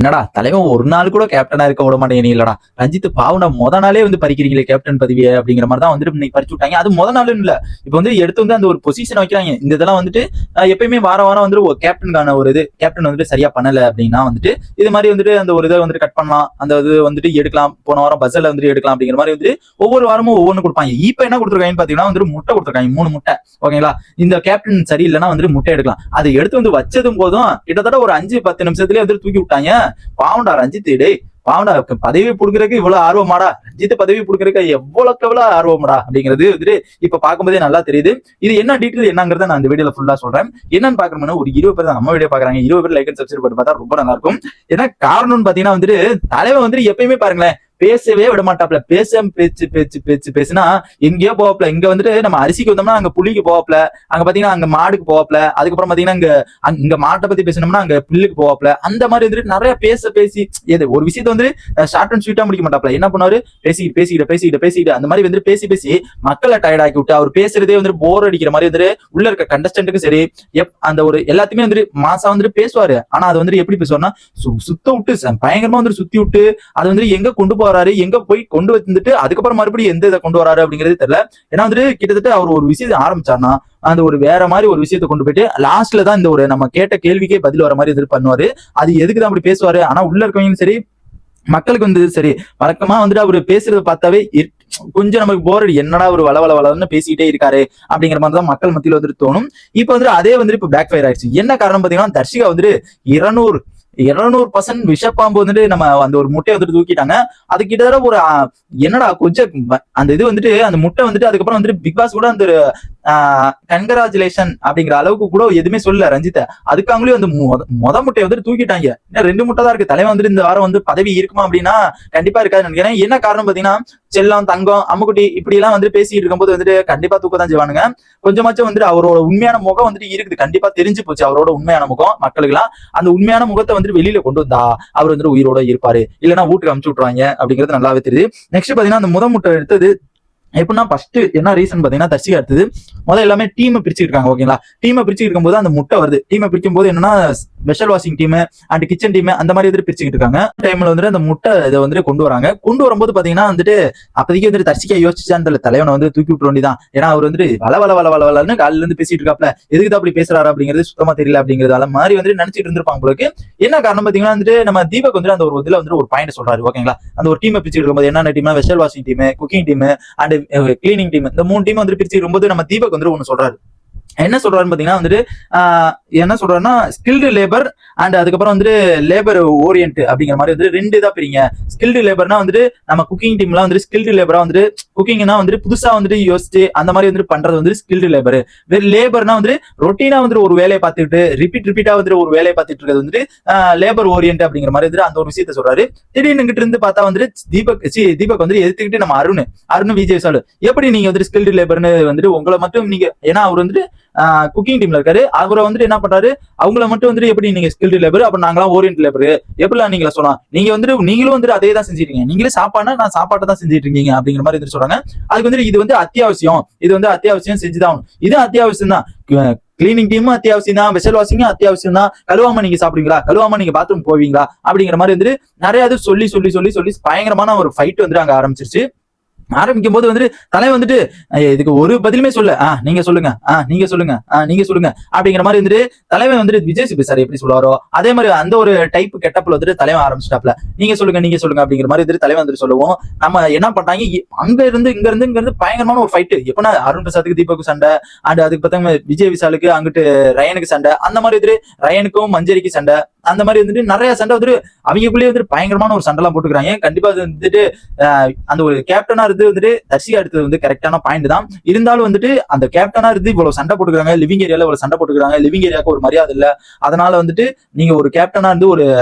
என்னடா தலைவன் ஒரு நாள் கூட கேப்டனா இருக்க விட மாட்டேங்க இல்லடா ரஞ்சித் பாவனா நாளே வந்து பறிக்கிறீங்களே கேப்டன் பதவியை அப்படிங்கிற மாதிரி தான் வந்துட்டு இன்னைக்கு பறிச்சு விட்டாங்க. அது நாள் இல்ல, இப்ப வந்து எடுத்து வந்து அந்த ஒரு பொசிஷன் வைக்கிறாங்க. இந்த இதெல்லாம் வந்துட்டு எப்பயுமே வாரம் வாரம் வந்து ஒரு கேப்டனுக்கான ஒரு இது கேப்டன் வந்துட்டு சரியா பண்ணல அப்படின்னா வந்துட்டு இது மாதிரி வந்துட்டு அந்த ஒரு இதை வந்துட்டு கட் பண்ணலாம், அந்த இது வந்துட்டு எடுக்கலாம், போன வாரம் பஸ்ஸில் வந்துட்டு எடுக்கலாம் அப்படிங்கிற மாதிரி வந்து ஒவ்வொரு வாரமும் ஒவ்வொன்று கொடுப்பாங்க. இப்ப என்ன கொடுத்துருக்காங்கன்னு பாத்தீங்கன்னா வந்துட்டு முட்டை கொடுத்துருக்காங்க, 3 முட்டை. ஓகேங்களா, இந்த கேப்டன் சரியில்லைன்னா வந்துட்டு முட்டை எடுக்கலாம். அதை எடுத்து வந்து வச்சதும் போதும் கிட்டத்தட்ட ஒரு 5-10 நிமிஷத்துலயே வந்துட்டு தூக்கி விட்டாங்க. பாவண்டா ரஞ்சித், டேய் பாவண்டா, பதவி புடுக்கிறதுக்கு இவ்வளவு ஆர்வமாடா, ரஞ்சித் பதவி புடுக்கிறதுக்கு எவ்வளவு ஆர்வமாடா அப்படிங்கிறது வந்துட்டு இப்ப பார்க்கும்போதே நல்லா தெரியுது. இது என்ன டீட்டெயில் என்னங்கிறத நான் இந்த வீடியோல ஃபுல்லா சொல்றேன். என்னன்னு பாக்கணும்னா ஒரு 20 பேர் தான் நம்ம வீடியோ பாக்குறாங்க, 20 பேர் லைக் அண்ட் சப்ஸ்கிரைப் பண்ணி பார்த்தா ரொம்ப நல்லா இருக்கும். ஏன்னா காரணம்னு பாத்தீங்கன்னா வந்துட்டு தலைவன் வந்துட்டு எப்பயுமே பாருங்களேன் பேசவே விட மாட்டாப்ல. பேசுனா எங்கேயோ போவாப்ல. இங்க வந்துட்டு நம்ம அரிசிக்கு வந்தோம்னா அங்க புளிக்கு போவாப்ல, அங்க பாத்தீங்கன்னா அங்க மாடுக்கு போவாப்ல, அதுக்கப்புறம் பாத்தீங்கன்னா இங்க மாட்டை பத்தி பேசணும்னா அங்க புல்லுக்கு போவாப்ல. அந்த மாதிரி வந்துட்டு நிறைய பேசி எது ஒரு விஷயத்த வந்து ஷார்ட் அண்ட் ஸ்வீட்டா முடிக்க மாட்டாப்ல. என்ன பண்ணுவாரு, பேசிக்கிட்டு அந்த மாதிரி வந்து பேசி மக்களை டயர்ட் ஆக்கி விட்டு அவர் பேசுறதே வந்து போர் அடிக்கிற மாதிரி வந்துட்டு உள்ள இருக்க கண்டஸ்டன்ட்டுக்கு சரி அந்த ஒரு எல்லாத்தையுமே வந்துட்டு மாசா வந்துட்டு பேசுவாரு. ஆனா அது வந்துட்டு எப்படி பேசுவாருன்னா சுத்த விட்டு பயங்கரமா வந்துட்டு சுத்தி விட்டு அது வந்து எங்க கொண்டு போறாரு, எங்க போய் கொண்டு வந்துட்டு அதுக்கப்புறம் மறுபடியும் எந்த இதை கொண்டு வராரு அப்படிங்கிறது தெரியல. ஏன்னா வந்துட்டு கிட்டத்தட்ட அவர் ஒரு விஷயத்தை ஆரம்பிச்சாருன்னா அந்த ஒரு வேற மாதிரி ஒரு விஷயத்தை கொண்டு போயிட்டு லாஸ்ட்ல தான் இந்த ஒரு நம்ம கேட்ட கேள்விக்கே பதில் வர மாதிரி எதிர்ப்பு பண்ணுவாரு. அது எதுக்குதான் அப்படி பேசுவாரு. ஆனா உள்ள இருக்கவங்களும் சரி மக்களுக்கு வந்து சரி வழக்கமா வந்துட்டு அவரு பேசுறத பார்த்தாவே கொஞ்சம் நமக்கு போர் அடி, என்னடா ஒரு வளன்னு பேசிக்கிட்டே இருக்காரு அப்படிங்கிற மாதிரி தான் மக்கள் மத்தியில் வந்துட்டு தோணும். இப்ப வந்துட்டு அதே வந்துட்டு இப்ப பேக் ஃபயர் ஆயிடுச்சு. என்ன காரணம் பாத்தீங்கன்னா தர்ஷிகா வந்துட்டு 200% விஷப்பாம்பு வந்துட்டு நம்ம அந்த ஒரு முட்டையை வந்துட்டு தூக்கிட்டாங்க. அது கிட்டத்தட்ட ஒரு என்னடா கொஞ்சம் அந்த இது வந்துட்டு அந்த முட்டை வந்துட்டு அதுக்கப்புறம் வந்துட்டு பிக் பாஸ் கூட அந்த கங்கராச்சுலேஷன் அப்படிங்கிற அளவுக்கு கூட எதுவுமே சொல்லல ரஞ்சித்தை. அதுக்காங்களே வந்து முட்டையை வந்துட்டு தூக்கிட்டாங்க. 2 முட்டை தான் இருக்கு. தலைவன் வந்துட்டு இந்த வாரம் வந்து பதவி இருக்குமா அப்படின்னா கண்டிப்பா இருக்காதுன்னு நினைக்கிறேன். என்ன காரணம் பாத்தீங்கன்னா செல்லம், தங்கம், அம்முக்குட்டி இப்படி எல்லாம் வந்துட்டு பேசிட்டு இருக்கும்போது வந்துட்டு கண்டிப்பா தூக்கத்தான் செய்வானுங்க. கொஞ்சமாச்சும் வந்துட்டு அவரோட உண்மையான முகம் வந்துட்டு இருக்குது, கண்டிப்பா தெரிஞ்சு போச்சு அவரோட உண்மையான முகம் மக்களுக்கு எல்லாம். அந்த உண்மையான முகத்தை வந்துட்டு வெளியில கொண்டு வந்தா அவர் வந்துட்டு உயிரோட இருப்பாரு, இல்லைன்னா வீட்டுக்கு அமுச்சு விட்டுருவாங்க அப்படிங்கிறது நல்லாவே தெரியுது. நெக்ஸ்ட் பாத்தீங்கன்னா அந்த முட்டை எடுத்தது எப்படின்னா ஃபர்ஸ்ட் என்ன ரீசன் பாத்தீங்கன்னா தர்ஷிகா எடுத்தது முதல்ல எல்லாமே டீம் பிரிச்சுருக்காங்க. ஓகேங்களா, டீமை பிரிச்சு இருக்கும்போது அந்த முட்டை வருது. டீமை பிரிக்கும் போது என்னன்னா special washing team and kitchen team அந்த மாதிரி வந்துட்டு பிரிச்சுக்கிட்டு இருக்காங்க. டைம்ல வந்துட்டு அந்த முட்டை இதை வந்துட்டு கொண்டு வராங்க. கொண்டு வரும்போது பாத்தீங்கன்னா வந்துட்டு அப்போதைக்கு வந்துட்டு தர்ஷிகா யோசிச்சா அந்த தலைவனை வந்து தூக்கி விட்டு வேண்டியதான். ஏன்னா அவர் வந்துட்டு வளன்னு காலில இருந்து பேசிட்டு இருக்காப்ல, எதுக்கு அப்படி பேசுறாரு அப்படிங்கிறது சுத்தமா தெரியல அப்படிங்கிறதால மாதிரி வந்துட்டு நினைச்சிட்டு இருந்திருப்பாங்க உங்களுக்கு. என்ன காரணம் பாத்தீங்கன்னா வந்துட்டு நம்ம தீபக் வந்துட்டு அந்த ஒரு இதுல வந்துட்டு ஒரு பாயிண்ட் சொல்றாரு. ஓகேங்களா, அந்த ஒரு டீமை பிரிச்சு இருக்கும்போது என்னென்ன team, special washing team, cooking team and cleaning team, இந்த 3 டீம் வந்து பிரிச்சு இருக்கும்போது நம்ம தீபக் வந்து ஒன்னு சொல்றாரு. என்ன சொல்றாருன்னு பாத்தீங்கன்னா வந்துட்டு என்ன சொல்றாருன்னா ஸ்கில்டு லேபர் அண்ட் அதுக்கப்புறம் வந்துட்டு லேபர் ஓரியன்ட் அப்படிங்கிற மாதிரி வந்து 2 இதா பிரிங்க. ஸ்கில்டு லேபர்னா வந்துட்டு நம்ம குக்கிங் டீம்லாம் வந்துட்டு ஸ்கில்டு லேபரா வந்துட்டு குக்கிங்னா வந்துட்டு புதுசா வந்துட்டு யோசிச்சு அந்த மாதிரி வந்துட்டு பண்றது வந்து ஸ்கில்டு லேபர். லேபர்னா வந்துட்டு ரொட்டீனா வந்துட்டு ஒரு வேலையை பார்த்துட்டு ரிப்பீட்டா வந்துட்டு ஒரு வேலையை பார்த்துட்டு இருக்கிறது வந்துட்டு லேபர் ஓரியன்ட் அப்படிங்கிற மாதிரி வந்துட்டு அந்த ஒரு விஷயத்த சொல்றாரு. திடீர்னு கிட்ட இருந்து பார்த்தா வந்துட்டு தீபக் வந்து எடுத்துக்கிட்டு நம்ம அருண் விஜய் சாலு எப்படி நீங்க வந்துட்டு ஸ்கில்டு லேபர்னு வந்துட்டு உங்களை மட்டும் நீங்க, ஏன்னா அவர் வந்துட்டு குக்கிங் டீம்ல இருக்காரு, அவரை வந்துட்டு என்ன பண்றாரு அவங்கள மட்டும் வந்துட்டு எப்படி நீங்க ஸ்கில்டு லேபர் அப்ப நாங்களாம் ஓரியன்ட் லேபர் எப்படிலாம் நீங்களா சொல்லலாம், நீங்களும் வந்துட்டு அதே தான் செஞ்சிருக்கீங்க, நீங்களே சாப்பாடுனா நான் சாப்பாட்டை தான் செஞ்சுட்டு இருக்கீங்க அப்படிங்கிற மாதிரி வந்துட்டு சொல்றாங்க. அதுக்கு வந்துட்டு இது வந்து அத்தியாவசியம் செஞ்சுதான், இது அத்தியாவசியம் தான். கிளீனிங் டீமும் அத்தியாவசியம் தான், வெசல் வாஷிங்கும் அத்தியாவசியம் தான். கழுவாம நீங்க சாப்பிடுவீங்களா, கழுவாம நீங்க பாத்ரூம் போவீங்களா அப்படிங்கிற மாதிரி வந்துட்டு நிறைய இது சொல்லி பயங்கரமான ஒரு ஃபைட் வந்துட்டு அங்க ஆரம்பிச்சிருச்சு. ஆரம்பிக்கும் போது வந்துட்டு தலைவன் வந்துட்டு இதுக்கு ஒரு பதிலுமே சொல்ல, நீங்க சொல்லுங்க அப்படிங்கிற மாதிரி வந்துட்டு தலைவன் வந்துட்டு விஜய் சேதுபதி சார் எப்படி சொல்லுவாரோ அதே மாதிரி அந்த ஒரு டைப் கெட்டப்ல வந்துட்டு தலைவன் ஆரம்பிச்சிட்டாப்ல. நீங்க சொல்லுங்க அப்படிங்கிற மாதிரி வந்துட்டு தலைவன் வந்துட்டு சொல்லுவோம். நம்ம என்ன பண்ணாங்க இங்க இருந்து பயங்கரமான ஒரு ஃபைட். எப்படின்னா அருண் பிரசாத்துக்கு தீபக்கு சண்டை, அண்ட் அதுக்கு பார்த்தா விஜய் விசாலுக்கு அங்கிட்டு ரயனுக்கு சண்டை, அந்த மாதிரி வந்துட்டு ரயனுக்கும் மஞ்சரிக்கு சண்டை, அந்த மாதிரி வந்துட்டு நிறைய சண்டை வந்துட்டு அவங்களுக்குள்ளேயே வந்துட்டு பயங்கரமான ஒரு சண்டை எல்லாம் போட்டுக்கிறாங்க. கண்டிப்பா வந்துட்டு அந்த ஒரு கேப்டனா வந்துட்டு தர்ஷிகா எடுத்தது வந்து கரெக்டான பாயிண்ட் தான். இருந்தாலும் வந்துட்டு அந்த கேப்டனா இருந்து இவ்வளவு சண்டை போட்டுக்கிறாங்க, லிவிங் ஏரியால இவ்வளவு சண்டை போட்டுக்கிறாங்க, லிவிங் ஏரியாவுக்கு ஒரு மரியாதை இல்ல. அதனால வந்துட்டு நீங்க ஒரு கேப்டனா இருந்து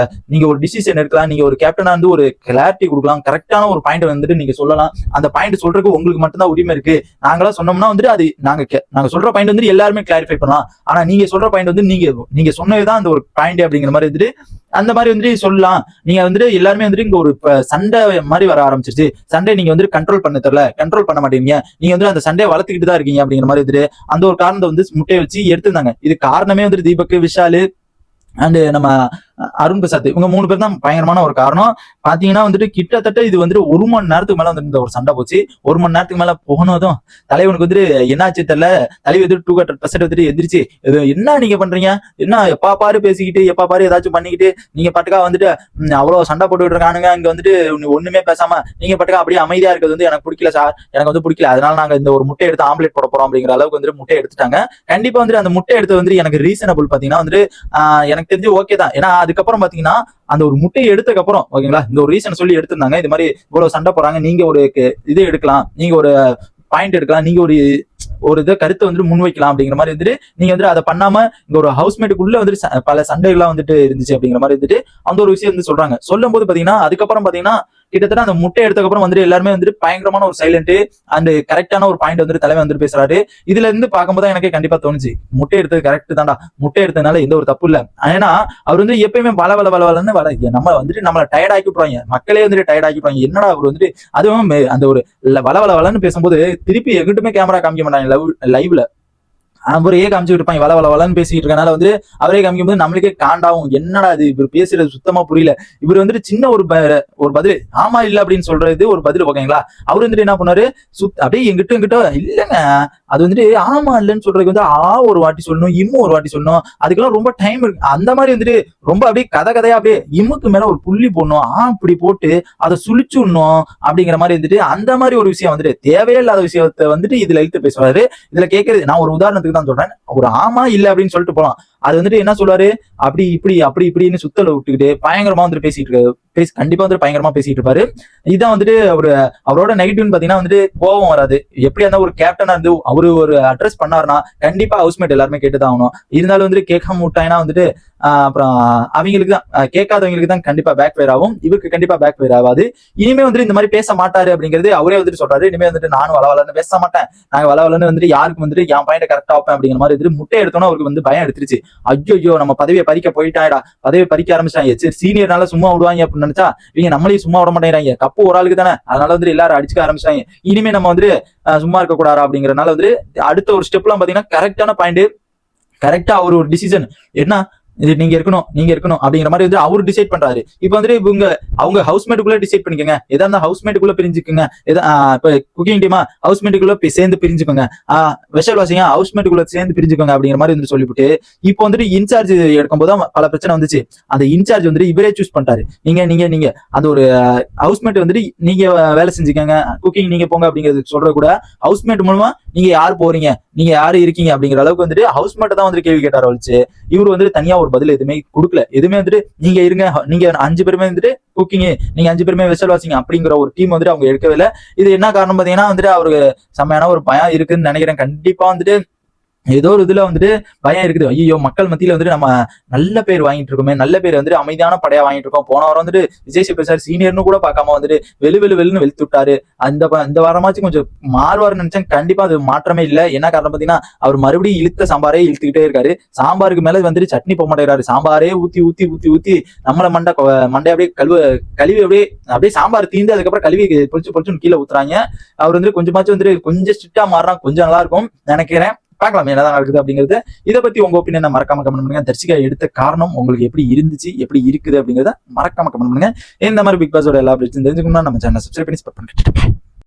நீங்க ஒரு டிசிஷன் எடுக்கலாம், நீங்க ஒரு கேப்டனா இருந்து ஒரு கிளாரிட்டி கொடுக்கலாம், கரெக்டான ஒரு பாயிண்ட் வந்துட்டு நீங்க சொல்லலாம். அந்த பாயிண்ட் சொல்றதுக்கு உங்களுக்கு மட்டும்தான் உரிமை இருக்கு. நாங்களா சொன்னோம்னா வந்துட்டு அது நாங்க சொல்ற பாயிண்ட் வந்து எல்லாருமே கிளாரிஃபை பண்ணலாம். ஆனா நீங்க சொல்ற பாயிண்ட் வந்து நீங்க சொன்னதுதான் அந்த ஒரு பாயிண்ட் அப்படிங்கிற மாதிரி வந்துட்டு அந்த மாதிரி வந்துட்டு சொல்லலாம். நீங்க வந்துட்டு எல்லாருமே வந்துட்டு இங்க ஒரு சண்டை மாதிரி வர ஆரம்பிச்சிருச்சு. சண்டை நீங்க வந்துட்டு கண்ட்ரோல் பண்ண மாட்டீங்க, நீங்க வந்து அந்த சண்டையை வளர்த்துக்கிட்டு தான் இருக்கீங்க அப்படிங்கிற மாதிரி வந்துட்டு அந்த ஒரு காரணத்தை வந்து முட்டையை வச்சு எடுத்திருந்தாங்க. இது காரணமே வந்துட்டு தீபக், விஷாலு அண்ட் நம்ம அருண் பிரசாத் இவங்க 3 பேர் தான் பயங்கரமான ஒரு காரணம். பாத்தீங்கன்னா வந்துட்டு கிட்டத்தட்ட இது வந்துட்டு 1 மணி நேரத்துக்கு மேல வந்து இந்த ஒரு சண்டை போச்சு. 1 மணி நேரத்துக்கு மேல போனதும் தலைவனுக்கு வந்துட்டு என்னாச்சு தெரியல, தலைவி வந்துட்டு 200% வந்துட்டு எந்திரிச்சு என்ன நீங்க பண்றீங்க, என்ன எப்பா பாரு பேசிக்கிட்டு எப்பா பாரு ஏதாச்சும் பண்ணிக்கிட்டு நீங்க பாட்டுக்கா வந்துட்டு அவ்வளவு சண்டை போட்டுக்கிட்டு இருக்கானுங்க, இங்க வந்துட்டு ஒண்ணுமே பேசாம நீங்க பாட்டுக்கா அப்படியே அமைதியா இருக்கிறது வந்து எனக்கு பிடிக்கல சார், எனக்கு வந்து பிடிக்கல, அதனால நாங்க இந்த ஒரு முட்டை எடுத்து ஆம்லெட் போட போறோம் அப்படிங்கிற அளவுக்கு வந்துட்டு முட்டை எடுத்துட்டாங்க. கண்டிப்பா வந்துட்டு அந்த முட்டை எடுத்து வந்துட்டு எனக்கு ரீசனபிள் பாத்தீங்கன்னா வந்துட்டு எனக்கு தெரிஞ்சு ஓகே தான். ஏன்னா அதுக்கப்புறம் பாத்தீங்கன்னா அந்த ஒரு முட்டையை எடுத்ததுக்கு அப்புறம் ஓகேங்களா, இந்த ஒரு ரீசன் சொல்லி எடுத்திருந்தாங்க, இது மாதிரி இவ்வளவு சண்டை போறாங்க, நீங்க ஒரு இது எடுக்கலாம், நீங்க ஒரு பாயிண்ட் எடுக்கலாம், நீங்க ஒரு இதை கருத்தை வந்துட்டு முன்வைக்கலாம் அப்படிங்கிற மாதிரி வந்துட்டு நீங்க வந்துட்டு அதை பண்ணாம இங்க ஒரு ஹவுஸ்மேட்டுக்குள்ள வந்துட்டு பல சண்டைகள்லாம் வந்துட்டு இருந்துச்சு அப்படிங்கிற மாதிரி வந்துட்டு அந்த ஒரு விஷயம் வந்து சொல்றாங்க. சொல்லும் போது பாத்தீங்கன்னா அதுக்கப்புறம் பாத்தீங்கன்னா கிட்டத்தட்ட அந்த முட்டை எடுத்ததுக்கப்புறம் வந்துட்டு எல்லாருமே வந்துட்டு பயங்கரமான ஒரு சைலண்ட் அண்ட் கரெக்டான ஒரு பாயிண்ட் வந்துட்டு தலைவர் வந்துட்டு பேசுறாரு. இதுல இருந்து பார்க்கும்போது எனக்கு கண்டிப்பா தோணுச்சு முட்டை எடுத்தது கரெக்ட் தான்டா, முட்டை எடுத்ததுனால எந்த ஒரு தப்பு இல்ல. ஏன்னா அவர் வந்து எப்பயுமே வளன்னு நம்ம வந்துட்டு நம்மள டயர்ட் ஆக்கிடுவாங்க, மக்களே வந்துட்டு டயர்ட் ஆக்கிடுவாங்க. என்னடா அவர் வந்துட்டு அதுவும் அந்த ஒரு வளன்னு பேசும்போது திருப்பி எங்கிட்டுமே கேமரா காமிக்க மாட்டாங்க லைவ்ல, அவரே காமிச்சுட்டு இருப்பாங்க, வளன்னு பேசிட்டு இருக்கனால வந்து அவரே காமிக்கும் போது நம்மளுக்கே காண்டாவும், என்னடா இது இவர் பேசுறது சுத்தமா புரியல. இவர் வந்துட்டு சின்ன ஒரு பதில் ஆமா இல்ல அப்படின்னு சொல்றது ஒரு பதில் ஓகேங்களா. அவர் வந்துட்டு என்ன பண்ணாரு, அப்படியே எங்கிட்ட இல்லங்க அது வந்துட்டு ஆமா இல்லன்னு சொல்றதுக்கு வந்து ஒரு வாட்டி சொல்லணும், இம்மும் ஒரு வாட்டி சொல்லணும், அதுக்கெல்லாம் ரொம்ப டைம் இருக்கு. அந்த மாதிரி வந்துட்டு ரொம்ப அப்படியே கதையா அப்படியே இம்முக்கு மேல ஒரு புள்ளி போடணும், இப்படி போட்டு அதை சுழிச்சுடணும் அப்படிங்கிற மாதிரி வந்துட்டு அந்த மாதிரி ஒரு விஷயம் வந்துட்டு தேவையே இல்லாத விஷயத்த வந்துட்டு இதுல இழுத்து பேசுவாரு. இதுல கேட்கறது நான் ஒரு உதாரணத்துக்கு தான் சொல்றேன், ஒரு ஆமா இல்ல அப்படின்னு சொல்லிட்டு போலாம், அது வந்துட்டு என்ன சொல்றாரு அப்படி இப்படின்னு சுத்தல விட்டுக்கிட்டு பயங்கரமா வந்துட்டு கண்டிப்பா வந்துட்டு பயங்கரமா பேசிட்டு இருப்பாரு. இதான் வந்துட்டு அவரோட நெகட்டிவ்னு பாத்தீங்கன்னா வந்துட்டு கோபம் வராது. எப்படியா இருந்தா ஒரு கேப்டனா இருந்து அவரு ஒரு அட்ரஸ் பண்ணாருன்னா கண்டிப்பா ஹவுஸ்மேட் எல்லாருமே கேட்டுதான் ஆகணும். இருந்தாலும் வந்துட்டு கேட்காம விட்டாங்கன்னா வந்துட்டு அப்புறம் அவங்களுக்கு தான் கேட்காதவங்களுக்கு தான் கண்டிப்பா பேக் ஃபயர் ஆகும், இவருக்கு கண்டிப்பா பேக் ஃபயர் ஆகாது. இனிமே வந்துட்டு இந்த மாதிரி பேச மாட்டாரு அப்படிங்கிறது அவரே வந்துட்டு சொல்றாரு. இனிமே வந்துட்டு நானும் வளவலன்னு பேச மாட்டேன், நாங்க வளவலன்னு வந்துட்டு யாருக்கு வந்துட்டு என் பாயிண்ட் கரெக்டா வைப்பேன் அப்படிங்கிற மாதிரி வந்துட்டு முட்டை எடுத்தோன்னா அவருக்கு வந்து பயம் எடுத்துருச்சு. ஐயோ நம்ம பதவியை பறிக்க போயிட்டாடா, பதவியை பறிக்க ஆரம்பிச்சிட்டாங்க, சரி சீனியர்னால சும்மா விடுவாங்க அப்படின்னு நினைச்சா இவங்க நம்மளையும் சும்மா விட மாட்டேங்கிறாங்க, கப்பு ஒரு ஆளுக்கு தானே, அதனால வந்து எல்லாரும் அடிச்சுக்க ஆரம்பிச்சிட்டாங்க, இனிமே நம்ம வந்துட்டு சும்மா இருக்க கூடாதா அப்படிங்கறதுனால வந்து அடுத்த ஒரு ஸ்டெப் எல்லாம் பாத்தீங்கன்னா கரெக்டான பாயிண்ட், கரெக்டா ஒரு டிசிஷன் என்ன இது நீங்க இருக்கணும் அப்படிங்கிற மாதிரி வந்து அவரு டிசைட் பண்றாரு. இப்ப வந்துட்டு இவங்க அவங்க ஹவுஸ்மேட்டுக்குள்ள டிசைட் பண்ணிக்கோங்க, எதா இருந்தா ஹவுஸ்மேட்டுக்குள்ள பிரிஞ்சுக்குங்க, இப்ப குக்கிங் டீமா ஹவுஸ்மேட்டுக்குள்ள சேர்ந்து பிரிஞ்சுக்கோங்க, வெஷல் வாசிங்க ஹவுஸ்மேட்டுக்குள்ள சேர்ந்து பிரிஞ்சுக்கோங்க அப்படிங்கிற மாதிரி வந்து சொல்லிவிட்டு இப்போ வந்துட்டு இன்சார்ஜ் எடுக்கும்போது பல பிரச்சனை வந்துச்சு. அந்த இன்சார்ஜ் வந்துட்டு இவரே சூஸ் பண்ணிட்டாரு, நீங்க அந்த ஒரு ஹவுஸ்மேட் வந்துட்டு நீங்க வேலை செஞ்சுக்கோங்க, குக்கிங் நீங்க போங்க அப்படிங்கிறது சொல்ற கூட ஹவுஸ்மேட் மூலமா நீங்க யாரு போறீங்க, நீங்க யாரு இருக்கீங்க அப்படிங்கிற அளவுக்கு வந்துட்டு ஹவுஸ்மேட் தான் வந்துட்டு கேள்வி கேட்டாரு வச்சு. இவர் வந்துட்டு தனியா ஒரு பதில் எதுவுமே கொடுக்கல, எதுவுமே வந்துட்டு நீங்க இருங்க, நீங்க 5 பேருமே வந்துட்டு குக்கிங், நீங்க 5 பேருமே வெசல் வாசிங்க அப்படிங்கிற ஒரு டீம் வந்துட்டு அவங்க எடுக்கவே இல்லை. இது என்ன காரணம் பாத்தீங்கன்னா வந்துட்டு அவருக்கு செம்மையான ஒரு பயம் இருக்குன்னு நினைக்கிறேன். கண்டிப்பா வந்துட்டு ஏதோ ஒரு இதுல வந்துட்டு பயம் இருக்குது, ஐயோ மக்கள் மத்தியில வந்துட்டு நம்ம நல்ல பேர் வாங்கிட்டு இருக்கோமே, நல்ல பேர் வந்துட்டு அமைதியான படையா வாங்கிட்டு இருக்கோம். போன வாரம் வந்துட்டு விஜய் சேதுபதி சார் சீனியர்னு கூட பார்க்காம வந்துட்டு வெளுன்னு வெளுத்து விட்டாரு. இந்த வாரமாச்சும் கொஞ்சம் மாறுவாருன்னு நினைச்சேன், கண்டிப்பா அது மாற்றமே இல்லை. என்ன காரணம் பாத்தீங்கன்னா அவர் மறுபடியும் இழுத்த சாம்பாரே இழுத்துக்கிட்டே இருக்காரு. சாம்பாருக்கு மேல வந்துட்டு சட்னி போக மாட்டேங்கிறாரு, சாம்பாரே ஊத்தி நம்மள மண்டை அப்படியே கழுவி அப்படியே சாம்பார் தீந்து அதுக்கப்புறம் கழுவி பொழிச்சு கீழே ஊத்துறாங்க. அவர் வந்துட்டு கொஞ்சமாச்சும் வந்துட்டு கொஞ்சம் ஸ்ட்ரிக்டா மாறினா கொஞ்சம் நல்லா இருக்கும் நினைக்கிறேன். பார்க்கலாம் என்னதான் நடக்குது அப்படிங்கிறது. இதை பத்தி உங்க ஒப்பீனியன் மறக்காம கமெண்ட் பண்ணுங்க. தர்ஷிகா எடுத்த காரணம் உங்களுக்கு எப்படி இருந்துச்சு, எப்படி இருக்குது அப்படிங்கிறத மறக்காம கமெண்ட் பண்ணுங்க. இந்த மாதிரி பிக் பாஸோட எல்லா பிரச்சனையும் தெரிஞ்சுக்கணும்னா நம்ம சேனல் சப்ஸ்கிரைப் பண்ணி சப்போர்ட் பண்ணுங்க.